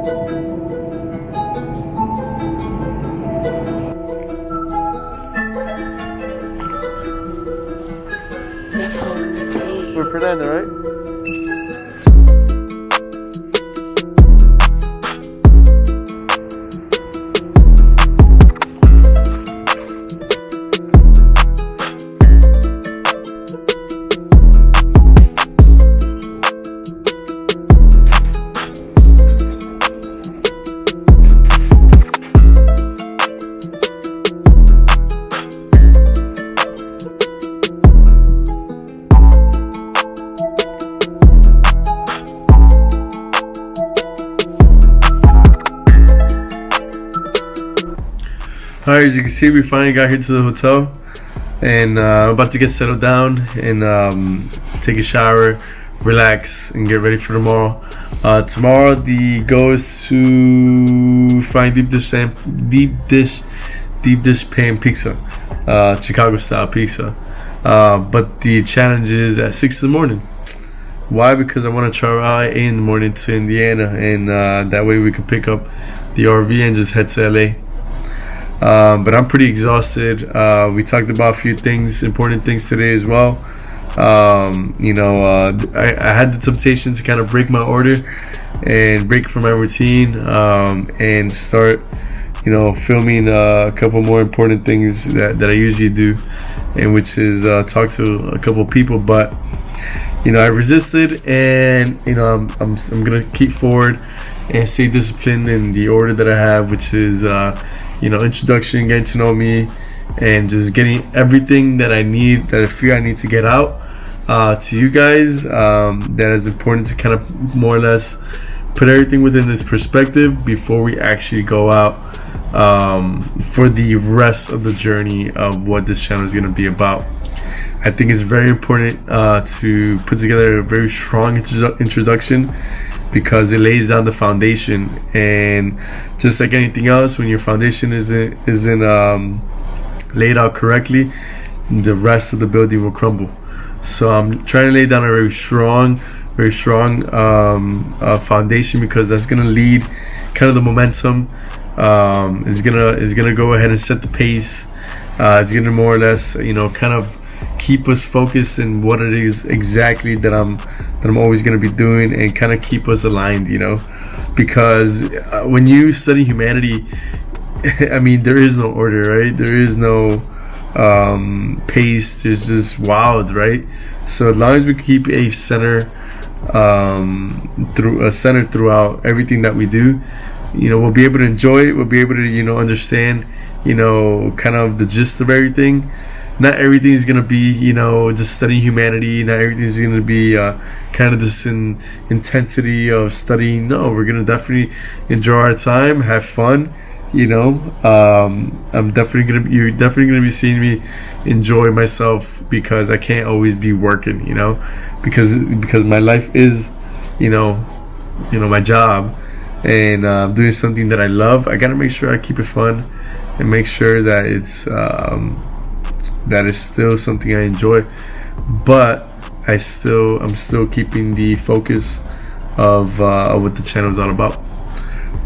We're Fernando, right? Alright, as you can see, we finally got here to the hotel, and I'm about to get settled down and take a shower, relax, and get ready for tomorrow. Tomorrow the goal is to find deep dish pan pizza, Chicago style pizza. But the challenge is at 6 in the morning. Why? Because I want to travel out at 8 in the morning to Indiana, and that way we can pick up the RV and just head to LA. But I'm pretty exhausted. We talked about a few things, important things today as well. I had the temptation to kind of break my order and break from my routine, and start, filming a couple more important things that I usually do, and which is talk to a couple people. But I resisted, and I'm gonna keep forward and stay disciplined in the order that I have, which is introduction, getting to know me, and just getting everything that I need, that I feel I need to get out to you guys. That is important to kind of more or less put everything within its perspective before we actually go out for the rest of the journey of what this channel is going to be about. I think it's very important to put together a very strong introduction, because it lays down the foundation, and just like anything else, when your foundation isn't laid out correctly, the rest of the building will crumble. So I'm trying to lay down a very strong foundation, because that's gonna lead kind of the momentum. It's gonna go ahead and set the pace. It's gonna more or less kind of keep us focused in what it is exactly that I'm always going to be doing, and kind of keep us aligned, because when you study humanity, I mean, there is no order, right? There is no pace. There's just wild, right? So as long as we keep a center throughout everything that we do, we'll be able to enjoy it. We'll be able to understand kind of the gist of everything. Not everything is gonna be, just studying humanity. Not everything is gonna be kind of this intensity of studying. No, we're gonna definitely enjoy our time, have fun. You're definitely gonna be seeing me enjoy myself, because I can't always be working, because my life is, my job, and doing something that I love. I gotta make sure I keep it fun and make sure that it's that is still something I enjoy, but I'm still keeping the focus of what the channel is all about.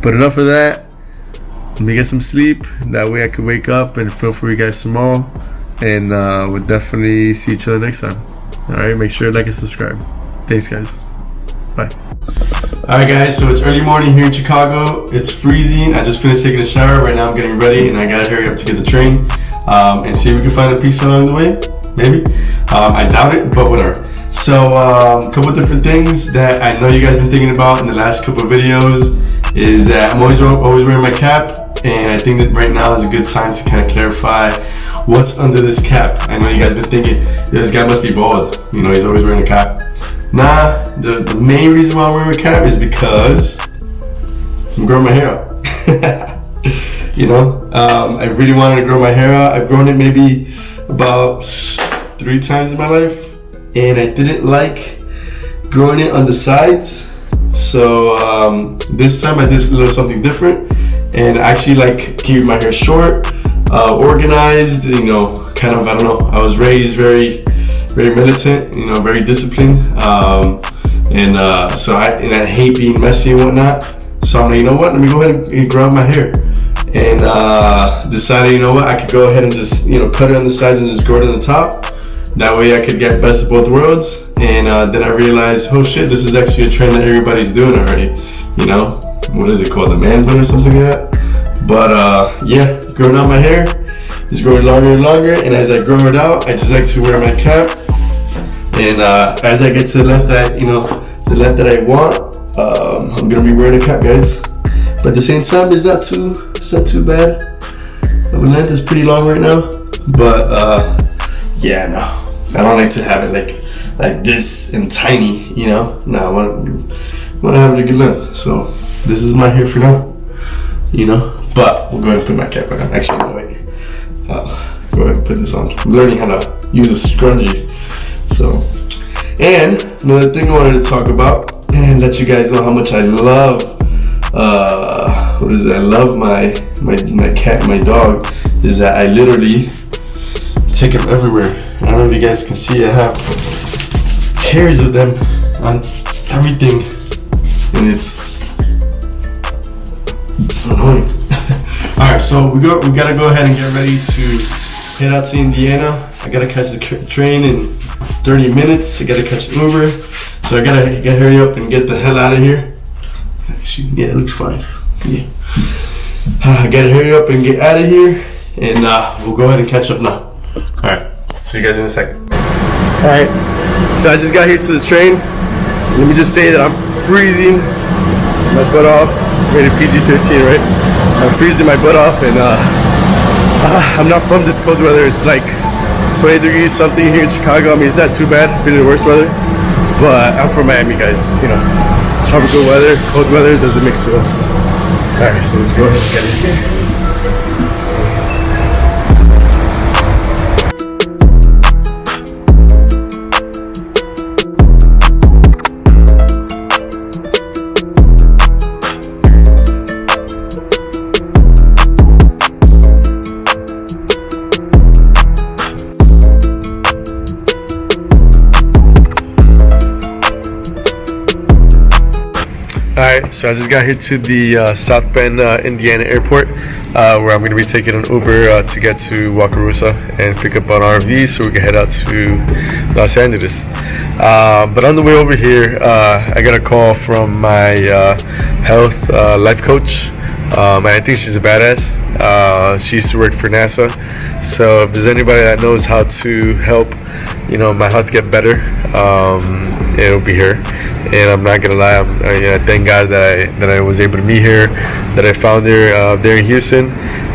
But enough of that. Let me get some sleep. That way I can wake up and film for you guys tomorrow, and we'll definitely see each other next time. Alright, make sure to like and subscribe. Thanks, guys. Bye. Alright guys, so it's early morning here in Chicago. It's freezing. I just finished taking a shower. Right now I'm getting ready, and I gotta hurry up to get the train and see if we can find a pizza along the way. Maybe. I doubt it, but whatever. So a couple different things that I know you guys have been thinking about in the last couple of videos is that I'm always wearing my cap, and I think that right now is a good time to kind of clarify what's under this cap. I know you guys have been thinking, this guy must be bald. He's always wearing a cap. Nah, the main reason why I'm wearing a cap is because I'm growing my hair out. I really wanted to grow my hair out. I've grown it maybe about 3 times in my life, and I didn't like growing it on the sides. So this time I did a little something different, and I actually like keeping my hair short, organized, kind of, I don't know, I was raised very, very militant, very disciplined, and I hate being messy and whatnot. So I'm like, you know what? Let me go ahead and grow out my hair. And decided, you know what? I could go ahead and just, cut it on the sides and just grow it on the top. That way I could get best of both worlds. And then I realized, oh shit, this is actually a trend that everybody's doing already. What is it called? The man bun or something like that? But yeah, growing out my hair is growing longer and longer. And as I grow it out, I just like to wear my cap. And as I get to the length that, the length that I want, I'm gonna be wearing a cap, guys. But at the same time, it's not too bad. The length is pretty long right now. But yeah, no. I don't like to have it like this and tiny, No, I want to have it a good length. So this is my hair for now, But we'll go ahead and put my cap on. Actually, no, wait. Go ahead and put this on. I'm learning how to use a scrunchie. So, and another thing I wanted to talk about and let you guys know how much I love. I love my cat, my dog. Is that I literally take them everywhere. I don't know if you guys can see. I have hairs of them on everything, and it's annoying. All right, so we gotta go ahead and get ready to head out to Indiana. I gotta catch the train in 30 minutes. I gotta catch an Uber, so I gotta hurry up and get the hell out of here. Actually, yeah, it looks fine. Yeah, I gotta hurry up and get out of here, and we'll go ahead and catch up now. All right, see you guys in a second. All right, so I just got here to the train. Let me just say that I'm freezing my butt off. Rated PG-13, right? I'm freezing my butt off, and I'm not from this cold weather. It's like 20 degrees something here in Chicago. I mean, it's not too bad. Been in the worst weather, but I'm from Miami, guys. Tropical weather, cold weather doesn't mix well. So. All right, so let's go ahead and get in here. Alright, so I just got here to the South Bend, Indiana airport, where I'm going to be taking an Uber to get to Wakarusa and pick up an RV so we can head out to Los Angeles. But on the way over here, I got a call from my health life coach. I think she's a badass. She used to work for NASA. So if there's anybody that knows how to help, my health get better, it'll be her. And I'm not gonna lie, I thank God that I was able to meet her, that I found her there in Houston,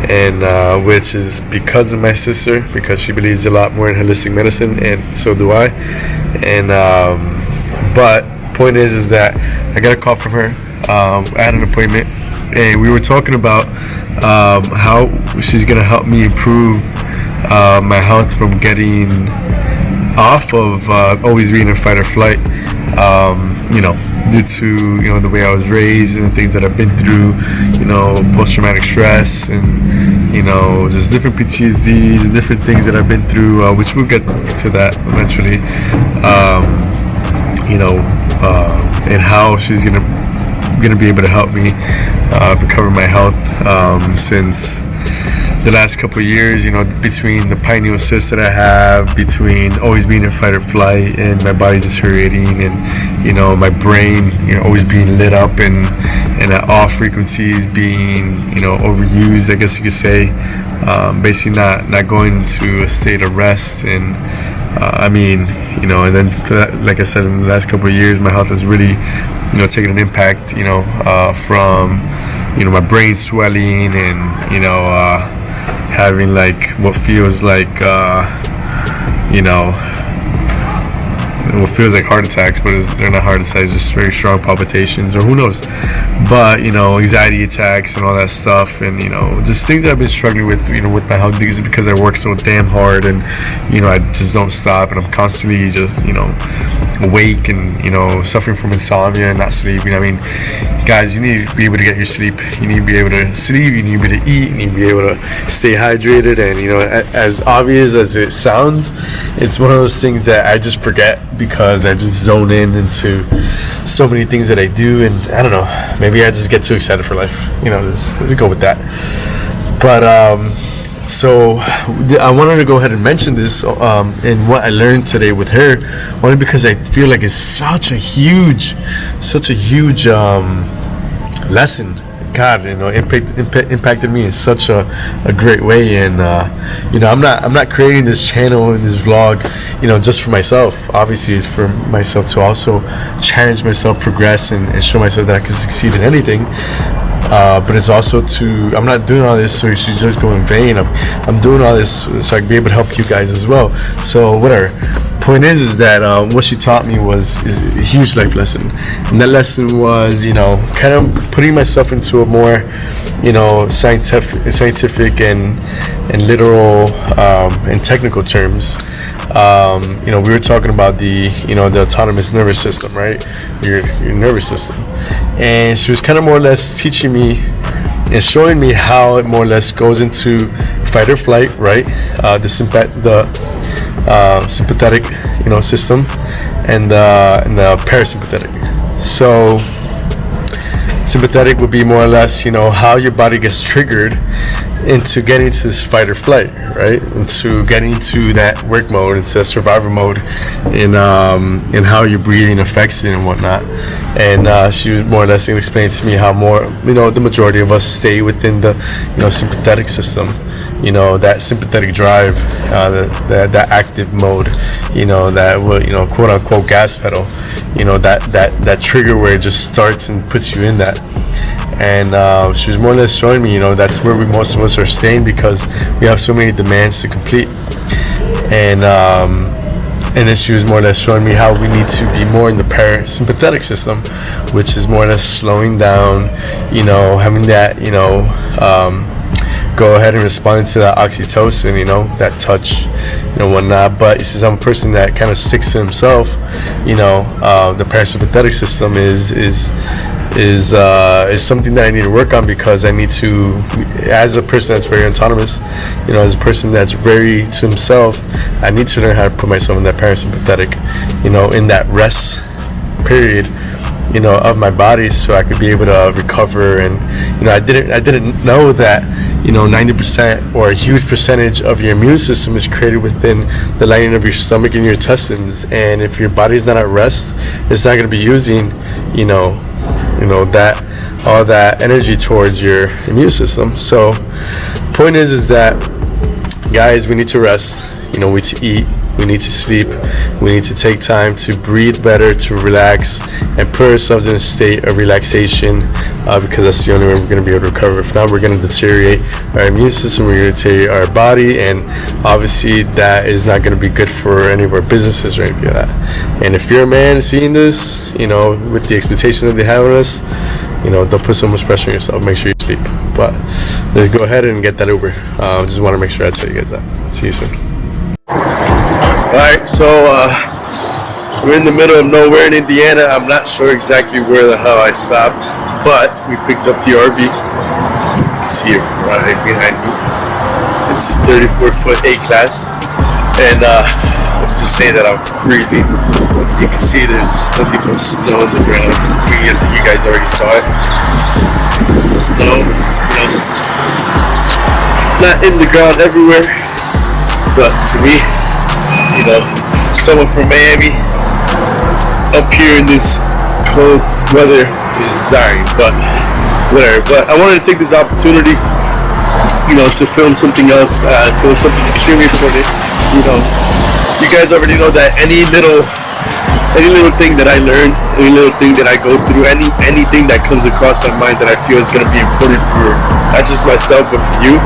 and which is because of my sister, because she believes a lot more in holistic medicine, and so do I. And but point is that I got a call from her. I had an appointment, and we were talking about how she's gonna help me improve my health from getting off of always being in fight or flight, due to the way I was raised and the things that I've been through, post-traumatic stress, and just different PTSDs and different things that I've been through, which we'll get to that eventually, and how she's gonna be able to help me recover my health since the last couple of years, between the pineal cyst that I have, between always being in fight or flight and my body deteriorating, and my brain always being lit up and at off frequencies being overused, I guess you could say, basically not going into a state of rest. And and then for that, like I said, in the last couple of years, my health has really taken an impact, from my brain swelling and having like what feels like what feels like heart attacks, but they're not heart attacks, just very strong palpitations, or who knows, but anxiety attacks and all that stuff, and just things that I've been struggling with with my health, because I work so damn hard, and I just don't stop, and I'm constantly just awake and suffering from insomnia and not sleeping. I mean, guys, you need to be able to get your sleep, you need to be able to sleep, you need to be able to eat, you need to be able to stay hydrated, and as obvious as it sounds, it's one of those things that I just forget, because because I just zone in into so many things that I do, and I don't know, maybe I just get too excited for life. Let's go with that. But so I wanted to go ahead and mention this and what I learned today with her, only because I feel like it's such a huge lesson. God, impacted me in such a great way. And I'm not creating this channel and this vlog, just for myself. Obviously, it's for myself to also challenge myself, progress, and show myself that I can succeed in anything. But it's also I'm not doing all this so you should just go in vain. I'm doing all this so I can be able to help you guys as well. So whatever. Point is that what she taught me was a huge life lesson, and that lesson was kind of putting myself into a more scientific and literal and technical terms. We were talking about the autonomous nervous system, right? Your nervous system, and she was kind of more or less teaching me and showing me how it more or less goes into fight or flight, right? The sympathetic system, and the parasympathetic. So sympathetic would be more or less how your body gets triggered into getting to this fight or flight, right? Into getting to that work mode, into that survivor mode, and how your breathing affects it and whatnot. And she was more or less explaining to me how the majority of us stay within the sympathetic system, that sympathetic drive, that active mode, that quote unquote gas pedal, that trigger where it just starts and puts you in that. And she was more or less showing me, that's where most of us are staying, because we have so many demands to complete. And then she was more or less showing me how we need to be more in the parasympathetic system, which is more or less slowing down, having that, go ahead and respond to that oxytocin, that touch, whatnot. But since I'm a person that kind of sticks to himself, the parasympathetic system is something that I need to work on, because I need to, as a person that's very autonomous, as a person that's very to himself, I need to learn how to put myself in that parasympathetic, in that rest period, of my body, so I could be able to recover. And I didn't know that 90% or a huge percentage of your immune system is created within the lining of your stomach and your intestines. And if your body's not at rest, it's not going to be using that all that energy towards your immune system. So point is that, guys, we need to rest, we need to eat, we need to sleep, we need to take time to breathe better, to relax, and put ourselves in a state of relaxation, because that's the only way we're going to be able to recover. If not, we're going to deteriorate our immune system, we're going to deteriorate our body, and obviously that is not going to be good for any of our businesses or anything like that. And if you're a man seeing this, with the expectation that they have on us, don't put so much pressure on yourself. Make sure you sleep. But let's go ahead and get that over. Just want to make sure I tell you guys that. See you soon. Alright, so we're in the middle of nowhere in Indiana. I'm not sure exactly where the hell I stopped, but we picked up the RV. You see it right behind me. It's a 34-foot A-class, and I'm just saying that I'm freezing. You can see there's nothing but snow on the ground. You guys already saw it. Snow, not in the ground everywhere, but to me, someone from Miami up here in this cold weather is dying, but whatever. But I wanted to take this opportunity, to film something else, film something extremely important. You guys already know that any little thing that I learn, any little thing that I go through, anything that comes across my mind that I feel is gonna be important for not just myself but for you,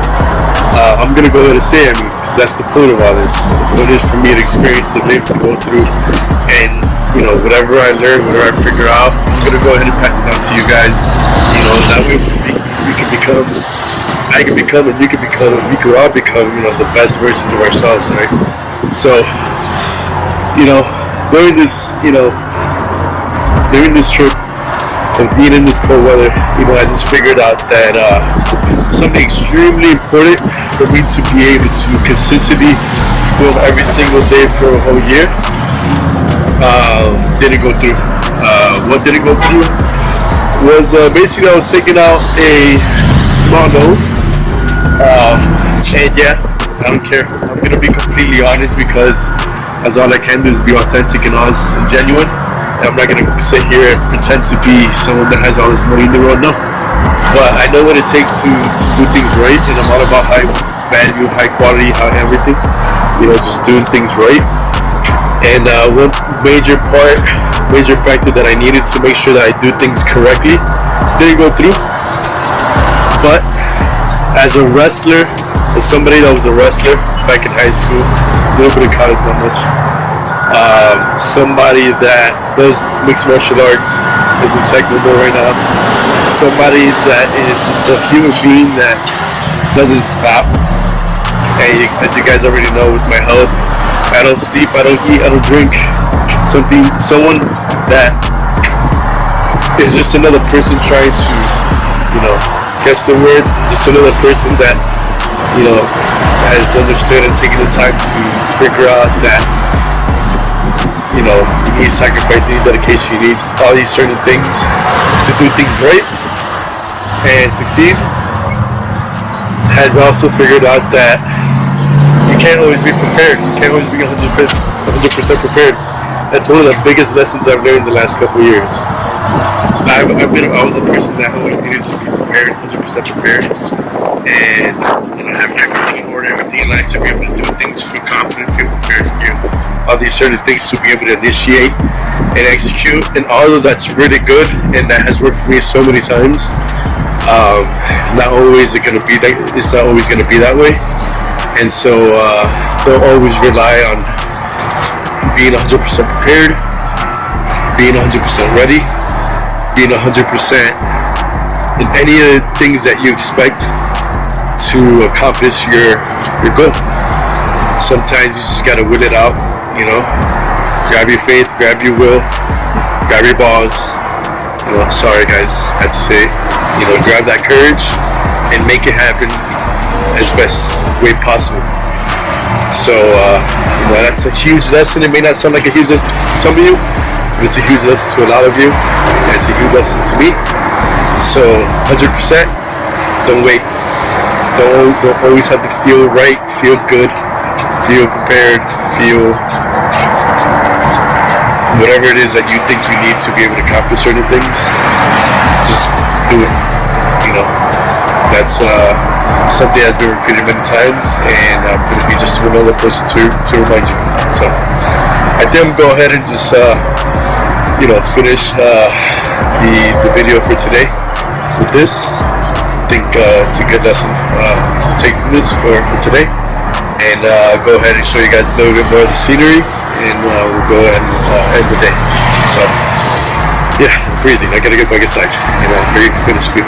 I'm gonna go ahead and say it, because that's the point of all this. The point is for me to experience, to live, to go through, and whatever I learn, whatever I figure out, I'm gonna go ahead and pass it on to you guys. That way we can become, I can become, and you can become, and we can all become, the best versions of ourselves, right? So, during this, during this trip of being in this cold weather, I just figured out that something extremely important for me to be able to consistently film every single day for a whole year didn't go through. What didn't go through was basically I was taking out a small loan. And yeah, I don't care. I'm gonna be completely honest because as all I can do is be authentic and honest and genuine. And I'm not gonna sit here and pretend to be someone that has all this money in the world. No, but I know what it takes to do things right, and I'm all about high value, high quality, high everything. Just doing things right. And one major factor that I needed to make sure that I do things correctly didn't go through. But as a wrestler, as somebody that was a wrestler back in high school, a little bit of college, not much. Somebody that does mixed martial arts, is in technical right now. Somebody that is just a human being that doesn't stop. And as you guys already know, with my health, I don't sleep, I don't eat, I don't drink. Someone that is just another person trying to, guess the word, just another person that, has understood and taken the time to figure out that, you need sacrifice, you need dedication, you need all these certain things to do things right and succeed, has also figured out that you can't always be prepared. You can't always be 100% prepared. That's one of the biggest lessons I've learned in the last couple of years. I was a person that always needed to be prepared, 100% prepared, and have everything in order, everything in line to be able to do things, feel confident, feel prepared, feel all these certain things to be able to initiate and execute. And although that's really good and that has worked for me so many times, not always it's not always gonna be that way. And so don't always rely on being 100% prepared, being 100% ready, being 100% in any of the things that you expect to accomplish your goal. Sometimes you just gotta will it out, grab your faith, grab your will, grab your balls. Sorry guys, I have to say, grab that courage and make it happen as best way possible. So that's a huge lesson. It may not sound like a huge lesson to some of you, but it's a huge lesson to a lot of you, and it's a huge lesson to me. So 100%, don't wait. Don't always have to feel right, feel good, feel prepared, feel whatever it is that you think you need to be able to accomplish certain things. Just do it. That's something that's been repeated many times, and I'm going to be just another person to remind you. So I think I'm going to go ahead and just finish the video for today with this. I think it's a good lesson to take from this for today, and go ahead and show you guys a little bit more of the scenery, and we'll go ahead and end the day. So yeah, I'm freezing. I gotta get back inside, and I'm ready to finish food.